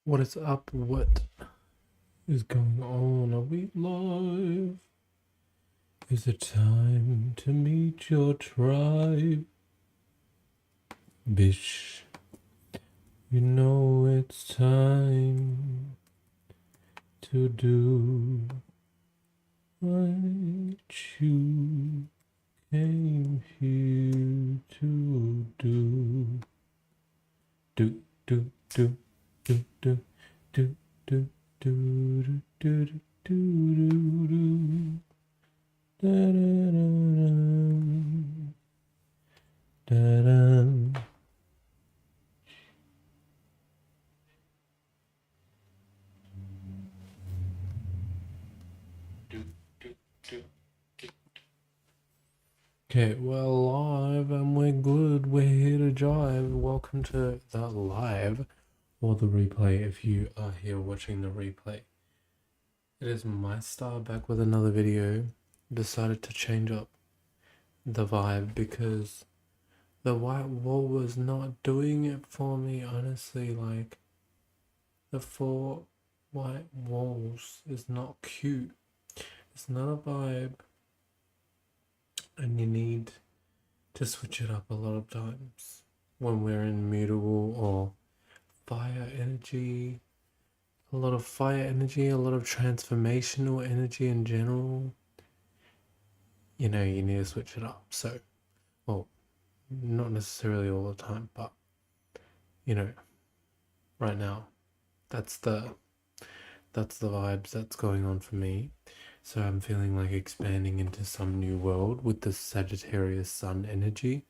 What is up? What is going on? Are we live? Is it time to meet your tribe? Bish, you know it's time to do what you came here to do. Do, do, do, do, do, do, do, do, do, do, do, do, do. Da-da-da-dum, da-dum. Okay, we're live and we're good. We're here to jive. Welcome to the live or the replay if you are here watching the replay. It is Mystar back with another video. Decided to change up the vibe because the white wall was not doing it for me, honestly. Like, the 4 white walls is not cute. It's not a vibe. And you need to switch it up a lot of times when we're in mutable or fire energy. A lot of fire energy, a lot of transformational energy in general. You know, you need to switch it up. So, well, not necessarily all the time, but you know, right now, that's the vibes that's going on for me. So I'm feeling like expanding into some new world with the Sagittarius Sun energy.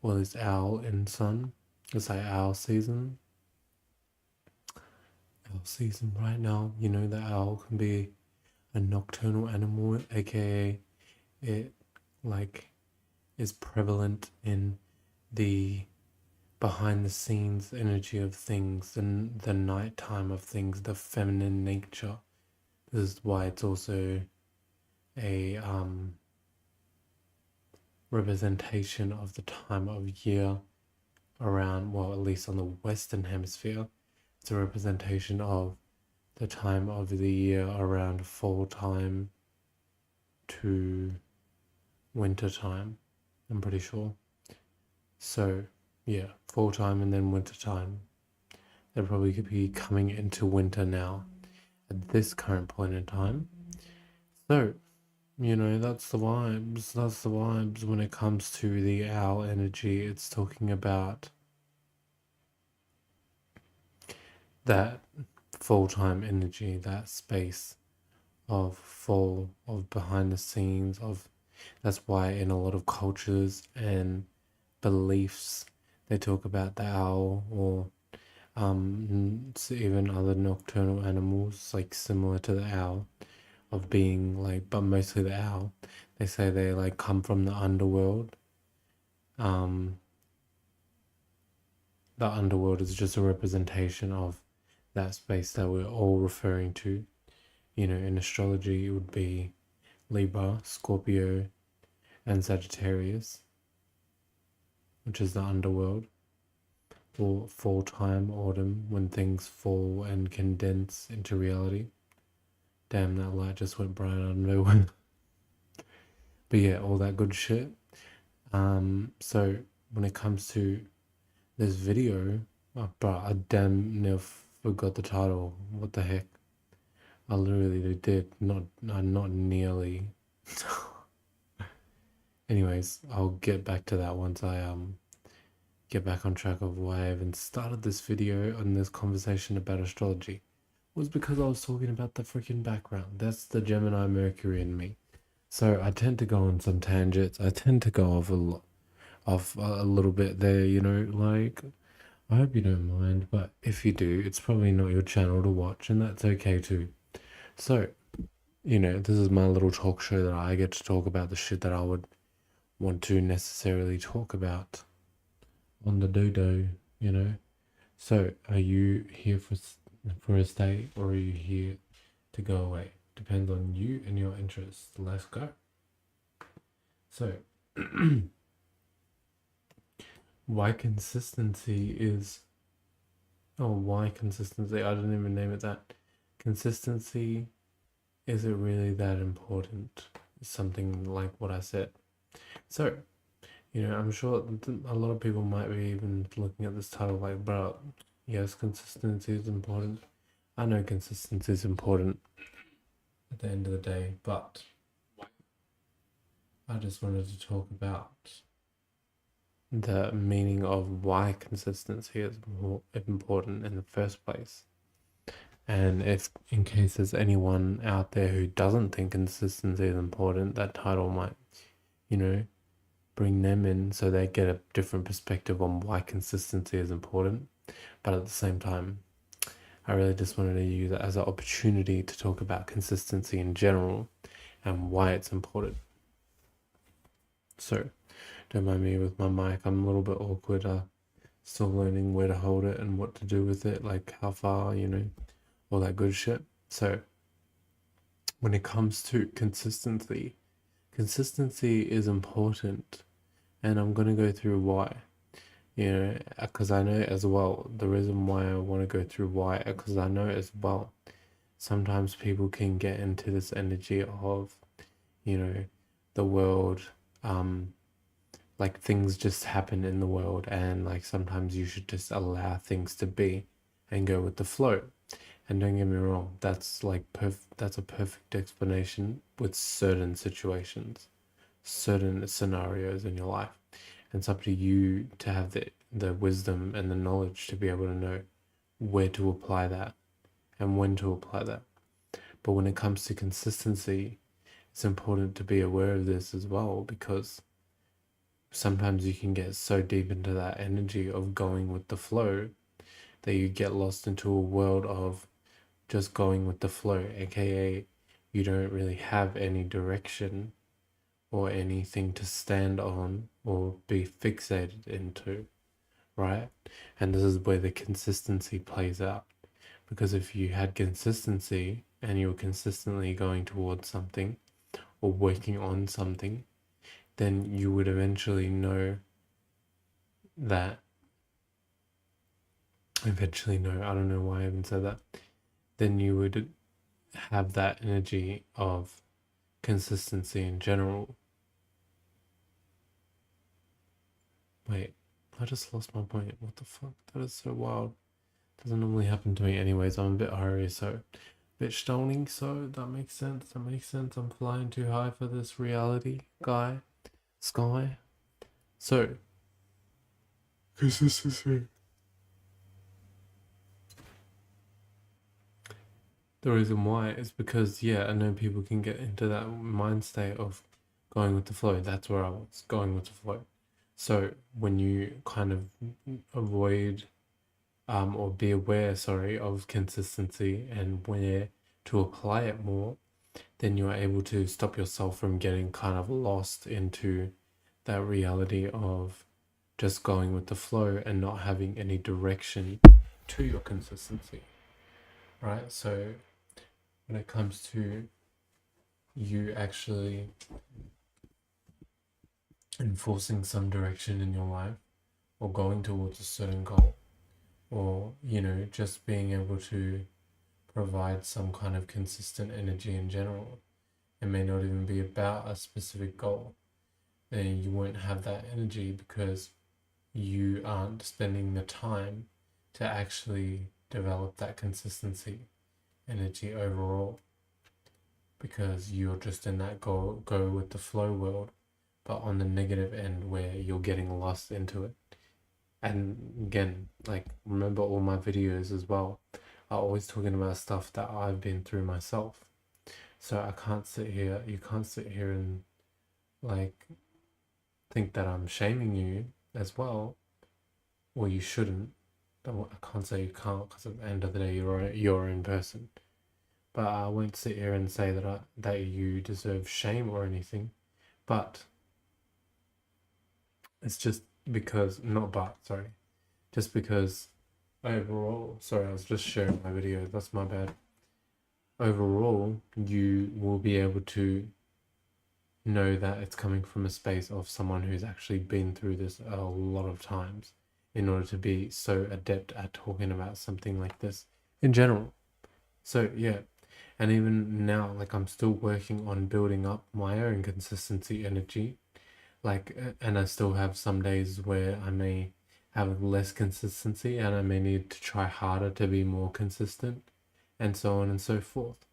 Well, it's owl and sun. It's like owl season. Owl season right now. You know, the owl can be a nocturnal animal, aka it like is prevalent in the behind the scenes energy of things and the nighttime of things, the feminine nature. This is why it's also a representation of the time of year around, well, at least on the Western Hemisphere. It's a representation of the time of the year around fall time to winter time, I'm pretty sure. So, yeah, fall time and then winter time. They'll probably be coming into winter now at this current point in time. So, you know, that's the vibes. That's the vibes when it comes to the owl energy. It's talking about that full time energy, that space of fall, of behind the scenes, of that's why in a lot of cultures and beliefs they talk about the owl or even other nocturnal animals like similar to the owl of being like, but mostly the owl. They say they like come from the underworld. The underworld is just a representation of that space that we're all referring to. You know, in astrology, it would be Libra, Scorpio, and Sagittarius, which is the underworld, or fall time, autumn, when things fall and condense into reality. Damn, that light just went bright out of nowhere. But yeah, all that good shit. So when it comes to this video, bro, I damn near forgot the title. What the heck? I literally did not nearly. Anyways, I'll get back to that once I get back on track of why I even started this video on this conversation about astrology. It was because I was talking about the freaking background. That's the Gemini Mercury in me. So I tend to go on some tangents. I tend to go off a little bit there, you know, like I hope you don't mind, but if you do, it's probably not your channel to watch, and that's okay too. So, you know, this is my little talk show that I get to talk about the shit that I would want to necessarily talk about on the dodo, you know. So, are you here for a stay, or are you here to go away? Depends on you and your interests. Let's go. So, why consistency is Oh, why consistency? I didn't even name it that. Consistency, is it really that important? Something like what I said. So, I'm sure a lot of people might be even looking at this title like, bro, yes, consistency is important. I know consistency is important at the end of the day, but I just wanted to talk about the meaning of why consistency is more important in the first place. And if, in case there's anyone out there who doesn't think consistency is important, that title might, bring them in so they get a different perspective on why consistency is important. But at the same time, I really just wanted to use it as an opportunity to talk about consistency in general and why it's important. So, don't mind me with my mic. I'm a little bit awkward. Still learning where to hold it and what to do with it, like how far, all that good shit. So, when it comes to consistency is important, and I'm going to go through why. Because I know as well, the reason why I want to go through why, because I know as well, sometimes people can get into this energy of, the world, like things just happen in the world, and like sometimes you should just allow things to be and go with the flow. And don't get me wrong, that's like that's a perfect explanation with certain situations, certain scenarios in your life. And it's up to you to have the wisdom and the knowledge to be able to know where to apply that and when to apply that. But when it comes to consistency, it's important to be aware of this as well, because sometimes you can get so deep into that energy of going with the flow that you get lost into a world of just going with the flow, aka you don't really have any direction or anything to stand on or be fixated into, right? And this is where the consistency plays out. Because if you had consistency and you were consistently going towards something or working on something, then you would eventually know that. I don't know why I even said that. Then you would have that energy of consistency in general. Wait, I just lost my point. What the fuck? That is so wild. Doesn't normally happen to me anyways. I'm a bit hurry, so a bit stoning, so that makes sense. I'm flying too high for this reality sky. So consistency. The reason why is because, I know people can get into that mind state of going with the flow. That's where I was, going with the flow. So when you kind of avoid or be aware, of consistency and where to apply it more, then you're able to stop yourself from getting kind of lost into that reality of just going with the flow and not having any direction to your consistency, right? So when it comes to you actually enforcing some direction in your life or going towards a certain goal, or just being able to provide some kind of consistent energy in general, it may not even be about a specific goal, then you won't have that energy because you aren't spending the time to actually develop that consistency energy overall, because you're just in that go with the flow world, but on the negative end where you're getting lost into it. And again, like, remember all my videos as well are always talking about stuff that I've been through myself. So you can't sit here and like think that I'm shaming you as well, or you shouldn't. I can't say you can't, because at the end of the day you're your own person. But I won't sit here and say that you deserve shame or anything. But it's just because just because overall, sorry, I was just sharing my video. That's my bad. Overall, you will be able to know that it's coming from a space of someone who's actually been through this a lot of times in order to be so adept at talking about something like this in general. So yeah, and even now, like I'm still working on building up my own consistency energy. Like, and I still have some days where I may have less consistency and I may need to try harder to be more consistent, and so on and so forth.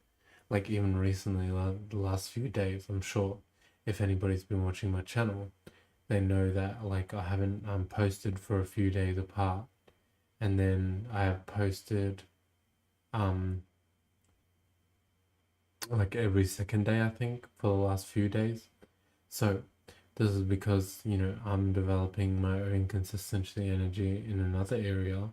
Like even recently, the last few days, I'm sure if anybody's been watching my channel, they know that like I haven't posted for a few days apart, and then I have posted like every second day, I think, for the last few days. So this is because, you know, I'm developing my own consistency energy in another area,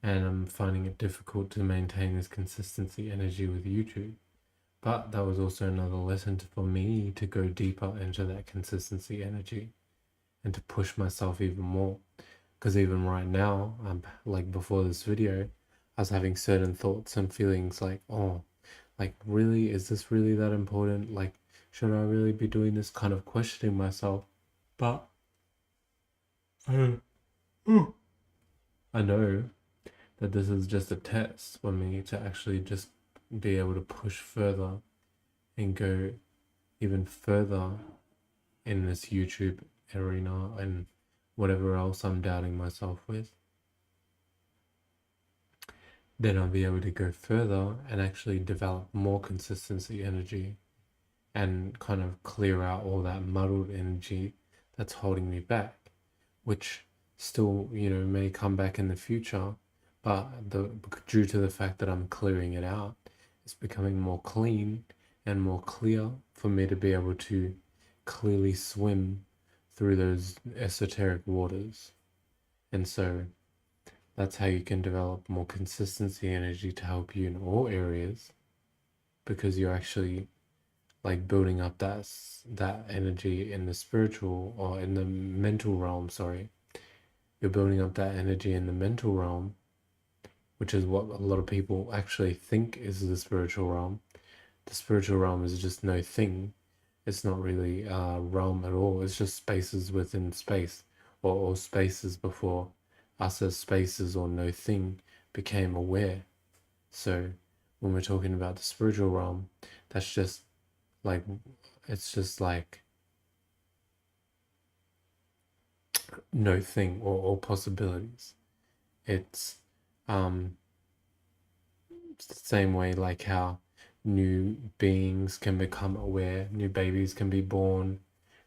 and I'm finding it difficult to maintain this consistency energy with YouTube. But that was also another lesson for me to go deeper into that consistency energy and to push myself even more. Because even right now, like before this video, I was having certain thoughts and feelings like, oh, like really, is this really that important? Like, should I really be doing this? Kind of questioning myself. But I know that this is just a test for me to actually just be able to push further and go even further in this YouTube arena and whatever else I'm doubting myself with. Then I'll be able to go further and actually develop more consistency energy and kind of clear out all that muddled energy that's holding me back, which still, you know, may come back in the future, but due to the fact that I'm clearing it out, it's becoming more clean and more clear for me to be able to clearly swim through those esoteric waters. And so that's how you can develop more consistency energy to help you in all areas, because you're actually like building up that energy in the spiritual or in the mental realm. Sorry, you're building up that energy in the mental realm, which is what a lot of people actually think is the spiritual realm. The spiritual realm is just no thing. It's not really a realm at all. It's just spaces within space, or spaces before us as spaces or no thing became aware. So when we're talking about the spiritual realm, that's just like, it's just like no thing or all possibilities. It's the same way like how new beings can become aware, new babies can be born,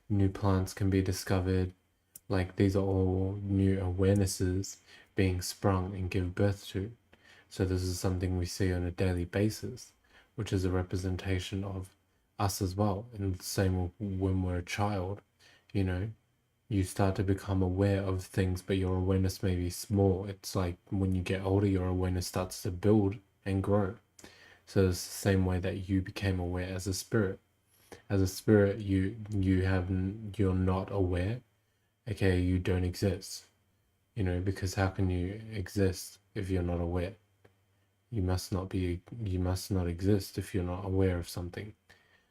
new plants can be discovered. Like these are all new awarenesses being sprung and give birth to. So this is something we see on a daily basis, which is a representation of us as well. And the same when we're a child, you know, you start to become aware of things, but your awareness may be small. It's like when you get older, your awareness starts to build and grow. So it's the same way that you became aware as a spirit. As a spirit, you're not aware. Okay, you don't exist. You know, because how can you exist if you're not aware? You must not exist if you're not aware of something.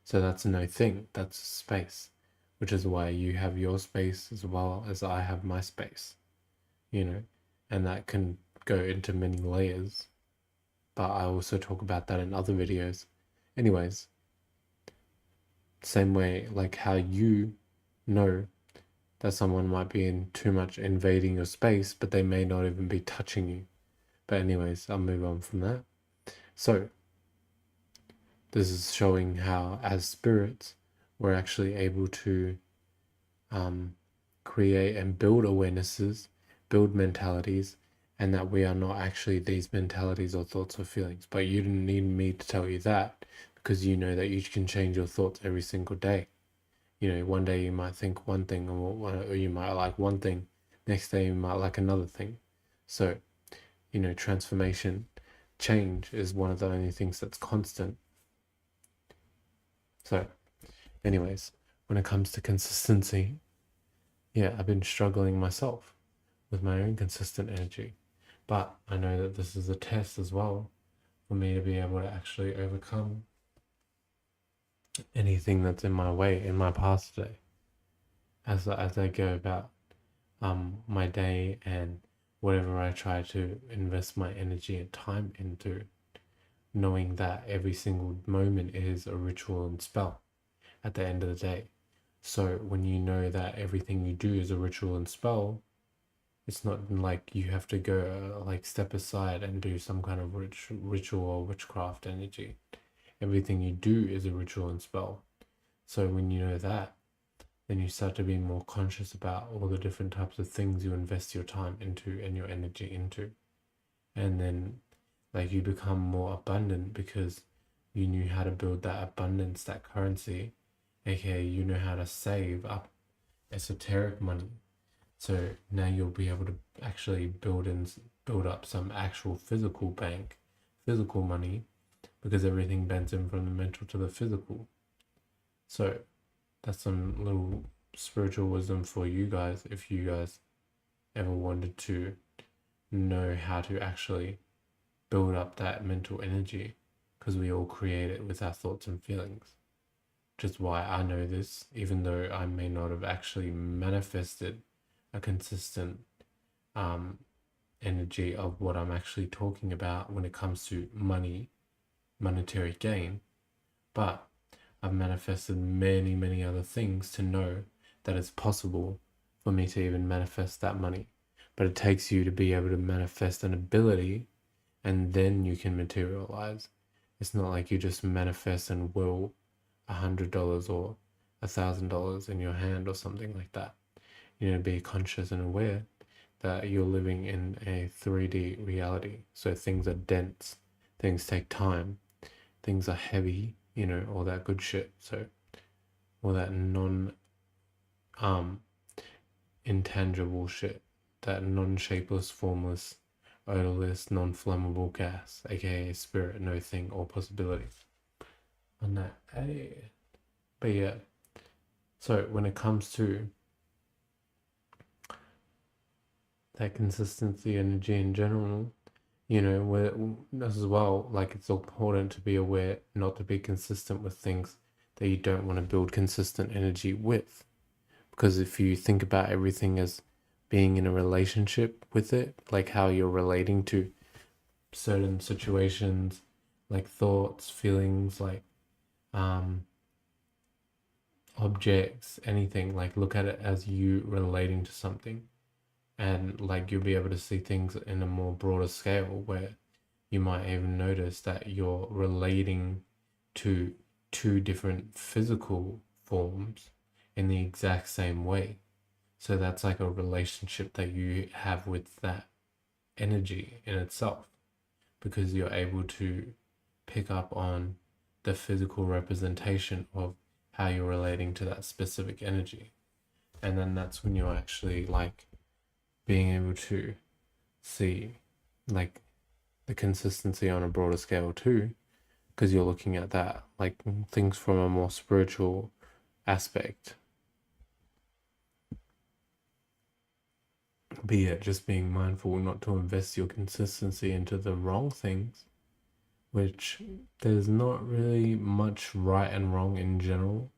So that's no thing, that's space, which is why you have your space as well as I have my space, you know, and that can go into many layers, but I also talk about that in other videos. Anyways, same way like how you know that someone might be in too much invading your space, but they may not even be touching you. But anyways, I'll move on from that. So this is showing how as spirits we're actually able to create and build awarenesses, build mentalities, and that we are not actually these mentalities or thoughts or feelings. But you didn't need me to tell you that, because you know that you can change your thoughts every single day. You know, one day you might think one thing, or you might like one thing, next day you might like another thing. So, you know, transformation, change is one of the only things that's constant. So, anyways, when it comes to consistency, yeah, I've been struggling myself with my own consistent energy. But I know that this is a test as well for me to be able to actually overcome anything that's in my way, in my path today, as I go about my day and whatever I try to invest my energy and time into, knowing that every single moment is a ritual and spell at the end of the day. So when you know that everything you do is a ritual and spell, it's not like you have to go like step aside and do some kind of ritual or witchcraft energy. Everything you do is a ritual and spell. So when you know that, then you start to be more conscious about all the different types of things you invest your time into and your energy into. And then like you become more abundant because you knew how to build that abundance, that currency, aka you know how to save up esoteric money. So now you'll be able to actually build up some actual physical bank, physical money, because everything bends in from the mental to the physical. So that's some little spiritual wisdom for you guys if you guys ever wanted to know how to actually build up that mental energy, because we all create it with our thoughts and feelings. Which is why I know this, even though I may not have actually manifested a consistent energy of what I'm actually talking about when it comes to money, monetary gain, but I've manifested many, many other things to know that it's possible for me to even manifest that money. But it takes you to be able to manifest an ability, and then you can materialize. It's not like you just manifest and will $100 or $1,000 in your hand or something like that. You need to be conscious and aware that you're living in a 3D reality. So things are dense, things take time, things are heavy, you know, all that good shit. So all that intangible shit, that non-shapeless, formless, odorless, non-flammable gas, aka spirit, no thing or possibility. On that, but yeah. So when it comes to that consistency, energy in general, you know, as well, like it's important to be aware not to be consistent with things that you don't want to build consistent energy with. Because if you think about everything as being in a relationship with it, like how you're relating to certain situations, like thoughts, feelings, like objects, anything, like look at it as you relating to something. And like you'll be able to see things in a more broader scale, where you might even notice that you're relating to two different physical forms in the exact same way. So that's like a relationship that you have with that energy in itself, because you're able to pick up on the physical representation of how you're relating to that specific energy. And then that's when you're actually like being able to see like the consistency on a broader scale too, because you're looking at that like things from a more spiritual aspect. But yeah, just being mindful not to invest your consistency into the wrong things, which there's not really much right and wrong in general.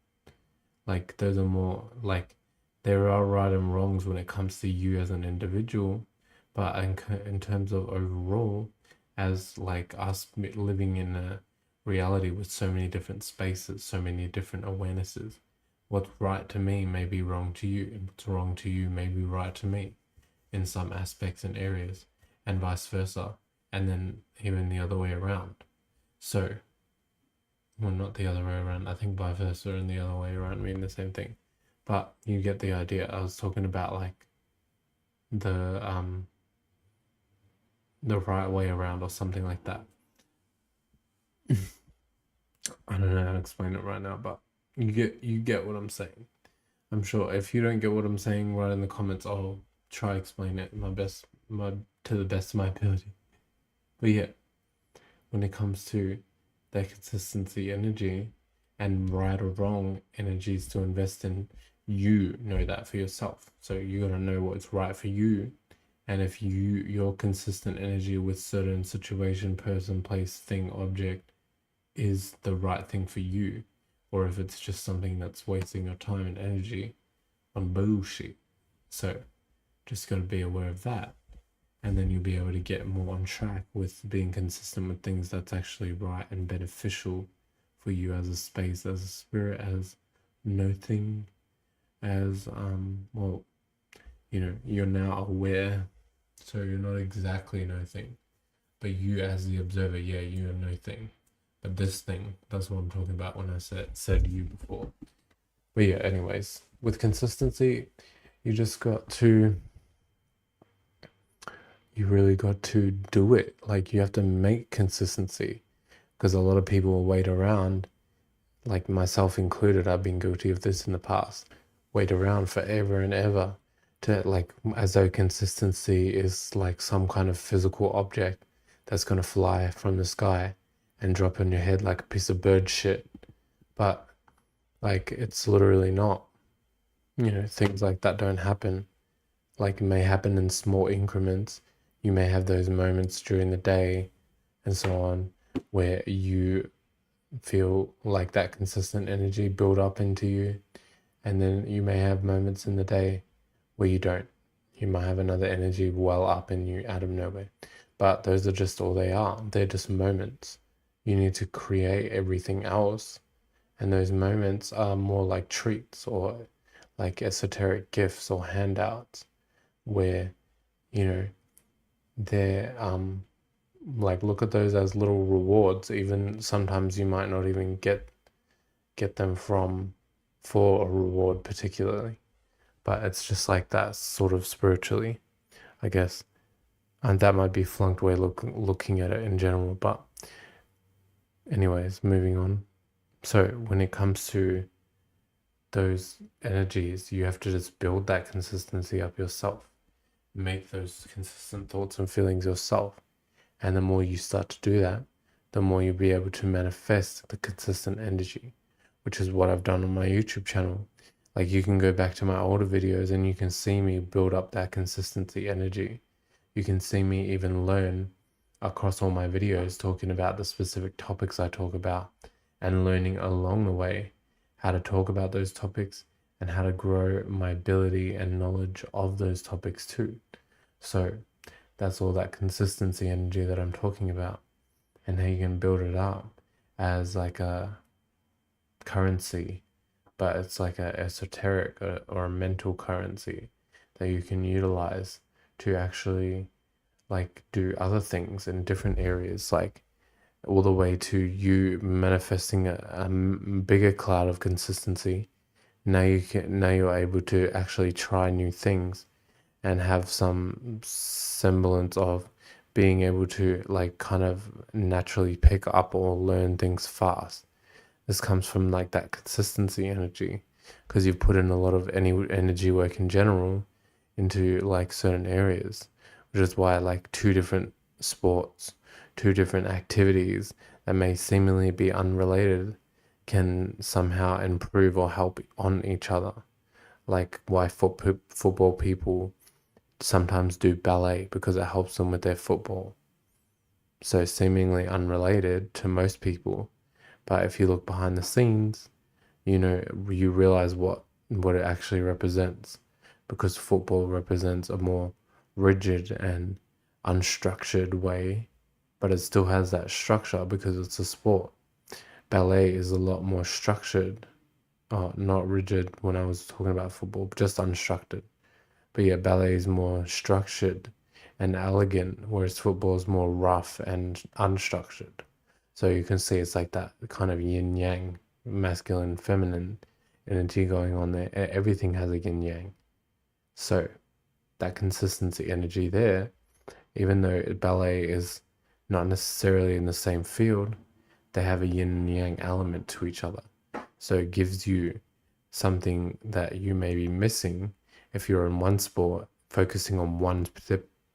Like those are more like, there are right and wrongs when it comes to you as an individual, but in terms of overall, as like us living in a reality with so many different spaces, so many different awarenesses, what's right to me may be wrong to you, and what's wrong to you may be right to me in some aspects and areas, and vice versa, and then even the other way around. So, well, not the other way around, I think vice versa and the other way around mean the same thing, but you get the idea. I was talking about like the right way around or something like that. I don't know how to explain it right now, but you get what I'm saying. I'm sure if you don't get what I'm saying, write in the comments. I'll try to explain it to the best of my ability. But yeah, when it comes to that consistency energy and right or wrong energies to invest in, you know that for yourself. So you gotta know what's right for you. And if your consistent energy with certain situation, person, place, thing, object is the right thing for you, or if it's just something that's wasting your time and energy on bullshit. So just got to be aware of that. and then you'll be able to get more on track with being consistent with things that's actually right and beneficial for you as a space, as a spirit, as nothing, as well, you're now aware, so you're not exactly nothing, but you as the observer, yeah, you are nothing. But this thing, that's what I'm talking about when I said you before. But yeah, anyways, with consistency, you just got to, you really got to do it. Like, you have to make consistency, because a lot of people will wait around, like myself included. I've been guilty of this in the past. Wait around forever and ever to, like, as though consistency is like some kind of physical object that's going to fly from the sky and drop on your head like a piece of bird shit. But like, it's literally not. Things like that don't happen. Like, it may happen in small increments. You may have those moments during the day and so on where you feel like that consistent energy build up into you, and then you may have moments in the day where you don't. You might have another energy well up in you out of nowhere, but those are just all they are. They're just moments. You need to create everything else, and those moments are more like treats or like esoteric gifts or handouts, where they're like, look at those as little rewards. Even sometimes you might not even get them for a reward particularly, but it's just like that sort of spiritually, I guess. And that might be flunked way looking at it in general, but anyways, moving on. So when it comes to those energies, you have to just build that consistency up yourself, make those consistent thoughts and feelings yourself. And the more you start to do that, the more you'll be able to manifest the consistent energy, which is what I've done on my YouTube channel. Like, you can go back to my older videos and you can see me build up that consistency energy. You can see me even learn across all my videos talking about the specific topics I talk about, and learning along the way how to talk about those topics and how to grow my ability and knowledge of those topics too. So that's all that consistency energy that I'm talking about, and how you can build it up as like a currency, but it's like a esoteric or a mental currency that you can utilize to actually like do other things in different areas, like all the way to you manifesting a bigger cloud of consistency. Now you're able to actually try new things and have some semblance of being able to like kind of naturally pick up or learn things fast. This comes from like that consistency energy, because you've put in a lot of any energy work in general into like certain areas, which is why like two different sports, two different activities that may seemingly be unrelated can somehow improve or help on each other. Like why football people sometimes do ballet, because it helps them with their football. So seemingly unrelated to most people, but if you look behind the scenes, you realize what it actually represents, because football represents a more rigid and unstructured way, but it still has that structure because it's a sport. Ballet is a lot more structured. Oh, not rigid when I was talking about football, just unstructured. But yeah, ballet is more structured and elegant, whereas football is more rough and unstructured. So you can see it's like that kind of yin yang, masculine, feminine energy going on there. Everything has a yin yang. So that consistency energy there, even though ballet is not necessarily in the same field, they have a yin and yang element to each other. So it gives you something that you may be missing if you're in one sport, focusing on one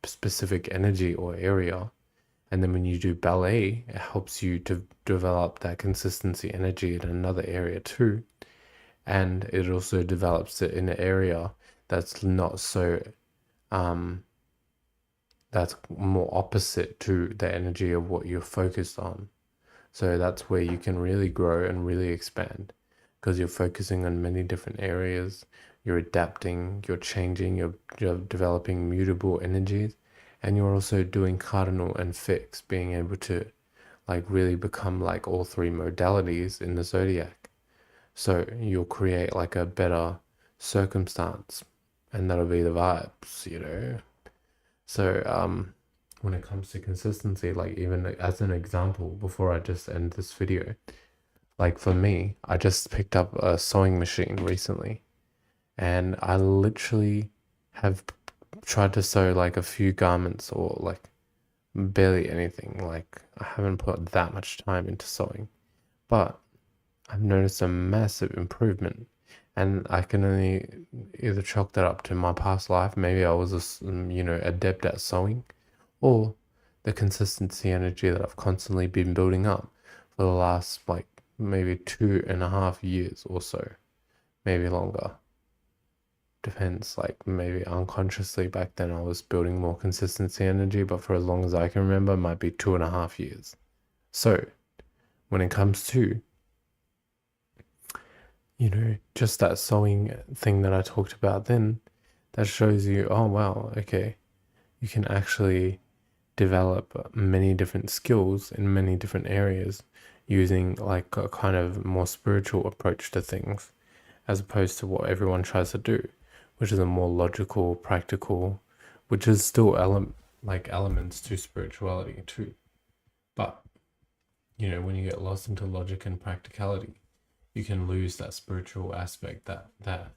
specific energy or area. And then when you do ballet, it helps you to develop that consistency energy in another area too. And it also develops it in an area that's not so, that's more opposite to the energy of what you're focused on. So that's where you can really grow and really expand, because you're focusing on many different areas. You're adapting, you're changing, you're developing mutable energies, And you're also doing cardinal and fixed, being able to like really become like all three modalities in the zodiac. So you'll create like a better circumstance, and that'll be the vibes, you know. So when it comes to consistency, like even as an example, before I just end this video, like for me, I just picked up a sewing machine recently, and I literally have tried to sew like a few garments or like barely anything. Like I haven't put that much time into sewing, but I've noticed a massive improvement, and I can only either chalk that up to my past life. Maybe I was adept at sewing, or the consistency energy that I've constantly been building up for the last like maybe 2.5 years or so, maybe longer. Depends, like maybe unconsciously back then I was building more consistency energy, but for as long as I can remember, it might be 2.5 years. So when it comes to, just that sewing thing that I talked about then, that shows you, oh wow, okay, you can actually develop many different skills in many different areas using like a kind of more spiritual approach to things, as opposed to what everyone tries to do, which is a more logical, practical, which is still elements to spirituality too. But when you get lost into logic and practicality, you can lose that spiritual aspect, that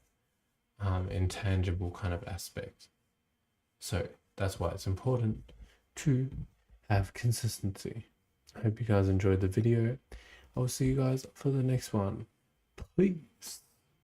intangible kind of aspect. So that's why it's important to have consistency. I hope you guys enjoyed the video. I'll see you guys for the next one. Peace.